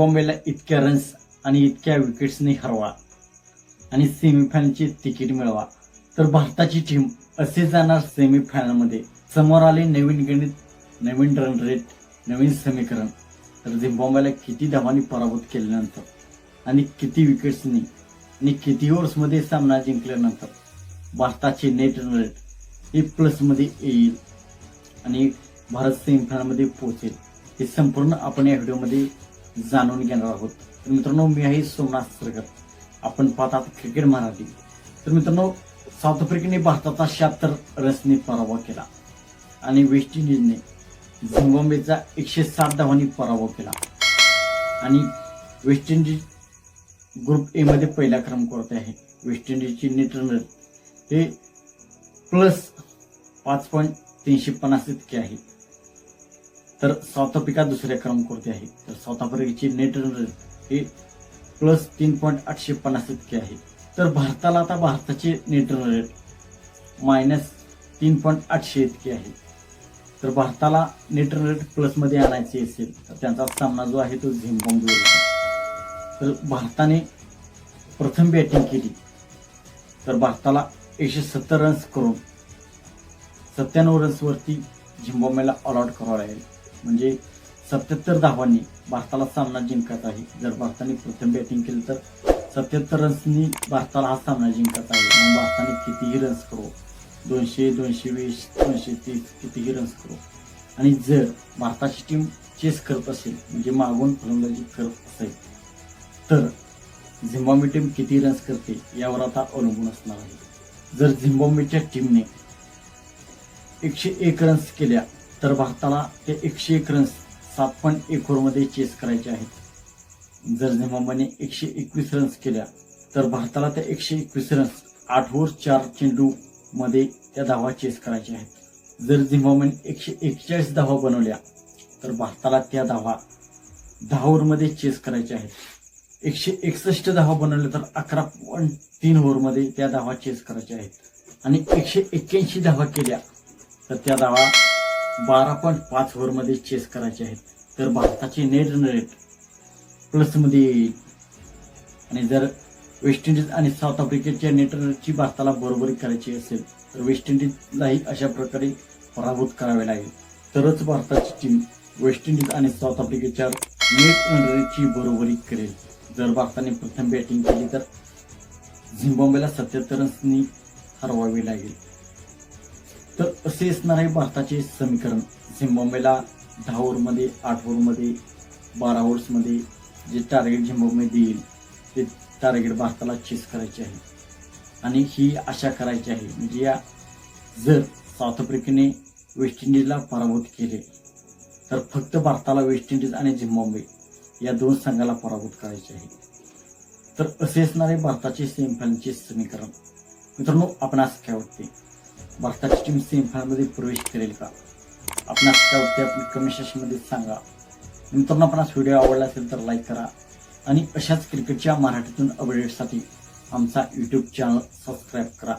झिम्बाब्वेला इतक्या रन्स आणि इतक्या विकेट्सनी हरवा आणि सेमीफायनलचे तिकीट मिळवा, तर भारताची टीम असे जाणार सेमीफायनलमध्ये. समोर आले नवीन गणित, नवीन रन रेट, नवीन समीकरण. तर झिम्बाब्वेला किती धावांनी पराभूत केल्यानंतर आणि किती विकेट्सनी आणि किती ओव्हर्समध्ये सामना जिंकल्यानंतर भारताचे नेट रन रेट हे प्लसमध्ये येईल आणि भारत सेमीफायनलमध्ये पोहोचेल, हे संपूर्ण आपण या व्हिडिओमध्ये जाणून घेणार आहोत. तर मित्रांनो, मी आहे सोमनाथ सरगर, आपण पाहतात क्रिकेट मराठी. तर मित्रांनो, साऊथ आफ्रिकेने भारताचा 76 रन्सने पराभव केला आणि वेस्ट इंडिजने झिम्बाब्वेचा 107 धावांनी पराभव केला आणि वेस्ट इंडिज ग्रुप ए मध्ये पहिल्या क्रमांकावरती आहे. वेस्ट इंडिजची नेट रन रेट हे प्लस 5.350 इतके आहे, तर साऊथ आफ्रिका दुसऱ्या क्रमांकावरती आहे. तर साऊथ आफ्रिकेची नेट रन रेट हे प्लस 3.850 इतके आहे. तर भारताला आता भारताचे नेट रन रेट मायनस 3.800 इतके आहे. तर भारताला नेट रन रेट प्लसमध्ये आणायचे असेल तर त्यांचा सामना जो आहे तो झिम्बाब्वेवर. तर भारताने प्रथम बॅटिंग केली, तर भारताला 170 रन्स करून 97 रन्सवरती झिम्बाब्वेला ऑल आउट करावं लागेल. म्हणजे 77 धावांनी भारताला सामना जिंकायचा आहे. जर भारताने प्रथम बॅटिंग केली तर 77 रन्सनी भारताला हा सामना जिंकायचा आहे. मग भारताने कितीही रन्स करो, 200, 220, 230 कितीही रन्स करो, आणि जर भारताची टीम चेस करत असेल म्हणजे मागून फलंदाजी करत असेल तर झिम्बाब्वे टीम किती रन्स करते यावर आता अवलंबून असणार आहे. जर झिम्बाब्वेच्या टीमने 101 रन्स केल्या तर भारताला ते 101 रन्स 7.1 ओव्हरमध्ये चेस करायचे आहेत. जर झिम्बाब्वेने 121 रन्स केल्या तर भारताला त्या 121 रन्स 8 ओव्हर 4 चेंडू मध्ये त्या धावा चेस करायच्या आहेत. जर झिम्बाब्वेने 141 धावा बनवल्या तर भारताला त्या धावा 10 ओव्हरमध्ये चेस करायच्या आहेत. 161 धावा बनवल्या तर 11.3 ओव्हरमध्ये त्या धावा चेस करायच्या आहेत. आणि 181 धावा केल्या तर त्या धावा 12.5 ओव्हरमध्ये चेस करायचे आहेत. तर भारताचे नेट रन रेट प्लसमध्ये येईल. आणि जर वेस्ट इंडिज आणि साऊथ आफ्रिकेच्या नेट रन रेटची भारताला बरोबरी करायची असेल तर वेस्ट इंडिजलाही अशा प्रकारे पराभूत करावे लागेल, तरच भारताची टीम वेस्ट इंडिज आणि साऊथ आफ्रिकेच्या नेट रन रेटची बरोबरी करेल. जर भारताने प्रथम बॅटिंग केली तर झिम्बाब्वेला 77 रन्सनी हरवावे लागेल. तर असे असणार आहे भारताचे समीकरण. झिम्बाब्वेला 10 ओव्हरमध्ये, 8 ओव्हरमध्ये, 12 ओव्हर्समध्ये जे टार्गेट झिम्बाब्वे देईल ते टार्गेट भारताला चेस करायचे आहे आणि ही आशा करायची आहे. म्हणजे या जर साऊथ आफ्रिकेने वेस्ट इंडिजला पराभूत केले तर फक्त भारताला वेस्ट इंडिज आणि झिम्बाब्वे या दोन संघाला पराभूत करायचे आहे. तर असे असणारे भारताचे सेमीफायनलचे समीकरण. मित्रांनो, आपणास काय वाटते, भारताची टीम सेमीफायनलमध्ये प्रवेश करेल का? आपणास काय वाटते आपण कमेंट सेक्शनमध्ये सांगा. मित्रांनो, आपणास व्हिडिओ आवडला असेल तर लाईक करा आणि अशाच क्रिकेटच्या मराठीतून अपडेटसाठी आमचा यूट्यूब चॅनल सबस्क्राईब करा.